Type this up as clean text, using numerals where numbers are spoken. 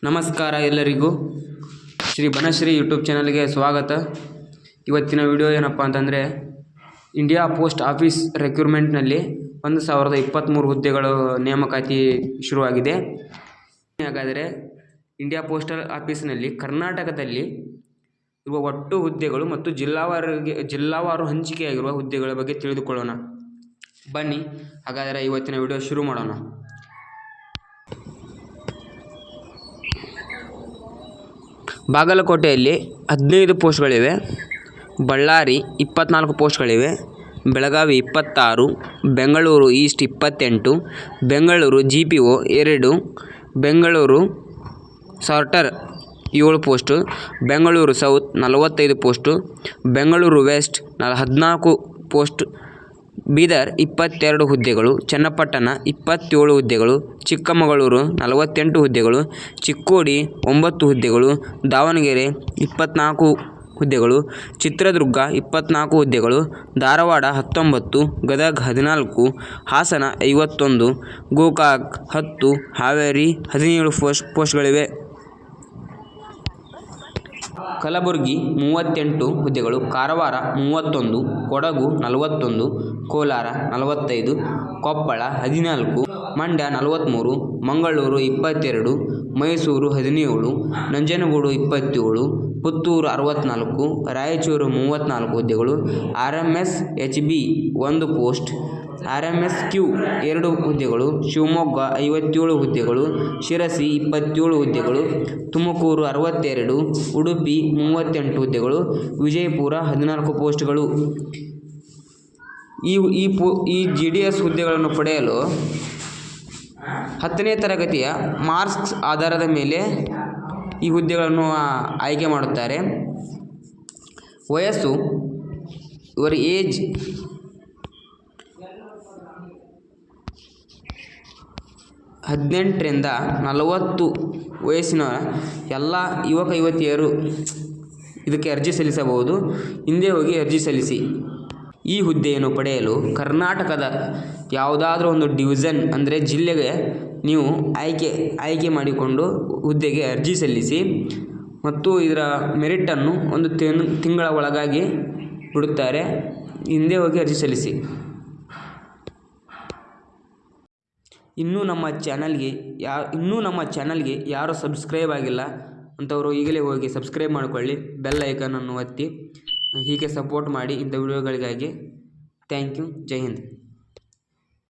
ನಮಸ್ಕಾರ ಎಲ್ಲರಿಗೂ ಶ್ರೀ ಬನಶ್ರೀ ಯೂಟ್ಯೂಬ್ ಚಾನಲ್ಗೆ ಸ್ವಾಗತ. ಇವತ್ತಿನ ವಿಡಿಯೋ ಏನಪ್ಪ ಅಂತಂದರೆ ಇಂಡಿಯಾ ಪೋಸ್ಟ್ ಆಫೀಸ್ ರಿಕ್ರೂಟ್ಮೆಂಟ್ನಲ್ಲಿ 1023 ಹುದ್ದೆಗಳು ನೇಮಕಾತಿ ಶುರುವಾಗಿದೆ. ಹಾಗಾದರೆ ಇಂಡಿಯಾ ಪೋಸ್ಟಲ್ ಆಫೀಸ್ನಲ್ಲಿ ಕರ್ನಾಟಕದಲ್ಲಿ ಇರುವ ಒಟ್ಟು ಹುದ್ದೆಗಳು ಮತ್ತು ಜಿಲ್ಲಾವಾರು ಹಂಚಿಕೆಯಾಗಿರುವ ಹುದ್ದೆಗಳ ಬಗ್ಗೆ ತಿಳಿದುಕೊಳ್ಳೋಣ. ಬನ್ನಿ ಹಾಗಾದರೆ ಇವತ್ತಿನ ವಿಡಿಯೋ ಶುರು ಮಾಡೋಣ. ಬಾಗಲಕೋಟೆಯಲ್ಲಿ 15 ಪೋಸ್ಟ್ಗಳಿವೆ, ಬಳ್ಳಾರಿ 24 ಪೋಸ್ಟ್ಗಳಿವೆ, Belagavi 26, Bengaluru east 28, Bengaluru GPO 2, Bengaluru sorter 7 post, Bengaluru south 45 post, Bengaluru west 14 post, Bidar 22 ಹುದ್ದೆಗಳು, ಚನ್ನಪಟ್ಟಣ 27 ಹುದ್ದೆಗಳು, ಚಿಕ್ಕಮಗಳೂರು 48 ಹುದ್ದೆಗಳು, ಚಿಕ್ಕೋಡಿ 9 ಹುದ್ದೆಗಳು, ದಾವಣಗೆರೆ 24 ಹುದ್ದೆಗಳು, ಚಿತ್ರದುರ್ಗ 24 ಹುದ್ದೆಗಳು, ಧಾರವಾಡ 19, ಗದಗ 14, ಹಾಸನ 51, ಗೋಕಾಕ್ 10, ಹಾವೇರಿ 17 ಪೋಸ್ಟ್ಗಳಿವೆ. ಕಲಬುರಗಿ 38 ಹುದ್ದೆಗಳು, ಕಾರವಾರ 31, ಕೊಡಗು 41, ಕೋಲಾರ 45, ಕೊಪ್ಪಳ 14, ಮಂಡ್ಯ 43, ಮಂಗಳೂರು 22, ಮೈಸೂರು 17, ನಂಜನಗೂಡು 27, ಪುತ್ತೂರು 64, ರಾಯಚೂರು 34 ಹುದ್ದೆಗಳು, RMS HB 1 ಪೋಸ್ಟ್, RMSQ 2 ಹುದ್ದೆಗಳು, ಶಿವಮೊಗ್ಗ 57 ಹುದ್ದೆಗಳು, ಶಿರಸಿ 27 ಹುದ್ದೆಗಳು, ತುಮಕೂರು 62, ಉಡುಪಿ 38 ಹುದ್ದೆಗಳು, ವಿಜಯಪುರ 14 ಪೋಸ್ಟ್ಗಳು. ಈ GDS ಹುದ್ದೆಗಳನ್ನು ಪಡೆಯಲು 10ನೇ ತರಗತಿಯ ಮಾರ್ಕ್ಸ್ ಆಧಾರದ ಮೇಲೆ ಈ ಹುದ್ದೆಗಳನ್ನು ಆಯ್ಕೆ ಮಾಡುತ್ತಾರೆ. ವಯಸ್ಸು, ಇವರ ಏಜ್ 18 ರಿಂದ 40 ವಯಸ್ಸಿನ ಎಲ್ಲ ಯುವಕ ಯುವತಿಯರು ಇದಕ್ಕೆ ಅರ್ಜಿ ಸಲ್ಲಿಸಬಹುದು. ಹಿಂದೆ ಹೋಗಿ ಅರ್ಜಿ ಸಲ್ಲಿಸಿ. ಈ ಹುದ್ದೆಯನ್ನು ಪಡೆಯಲು ಕರ್ನಾಟಕದ ಯಾವುದಾದ್ರೂ ಒಂದು ಡಿವಿಷನ್ ಅಂದರೆ ಜಿಲ್ಲೆಗೆ ನೀವು ಆಯ್ಕೆ ಮಾಡಿಕೊಂಡು ಹುದ್ದೆಗೆ ಅರ್ಜಿ ಸಲ್ಲಿಸಿ ಮತ್ತು ಇದರ ಮೆರಿಟನ್ನು ಒಂದು ತಿಂಗಳ ಒಳಗಾಗಿ ಬಿಡುತ್ತಾರೆ. ಹಿಂದೆ ಹೋಗಿ ಅರ್ಜಿ ಸಲ್ಲಿಸಿ. ಇನ್ನೂ ನಮ್ಮ ಚಾನಲ್ಗೆ ಯಾರು ಸಬ್ಸ್ಕ್ರೈಬ್ ಆಗಿಲ್ಲ ಅಂಥವರು ಈಗಲೇ ಹೋಗಿ ಸಬ್ಸ್ಕ್ರೈಬ್ ಮಾಡಿಕೊಳ್ಳಿ, ಬೆಲ್ ಐಕನನ್ನು ಒತ್ತಿ. ಹೀಗೆ ಸಪೋರ್ಟ್ ಮಾಡಿ ಇಂಥ ವಿಡಿಯೋಗಳಿಗಾಗಿ. Thank you. ಜೈ ಹಿಂದ್.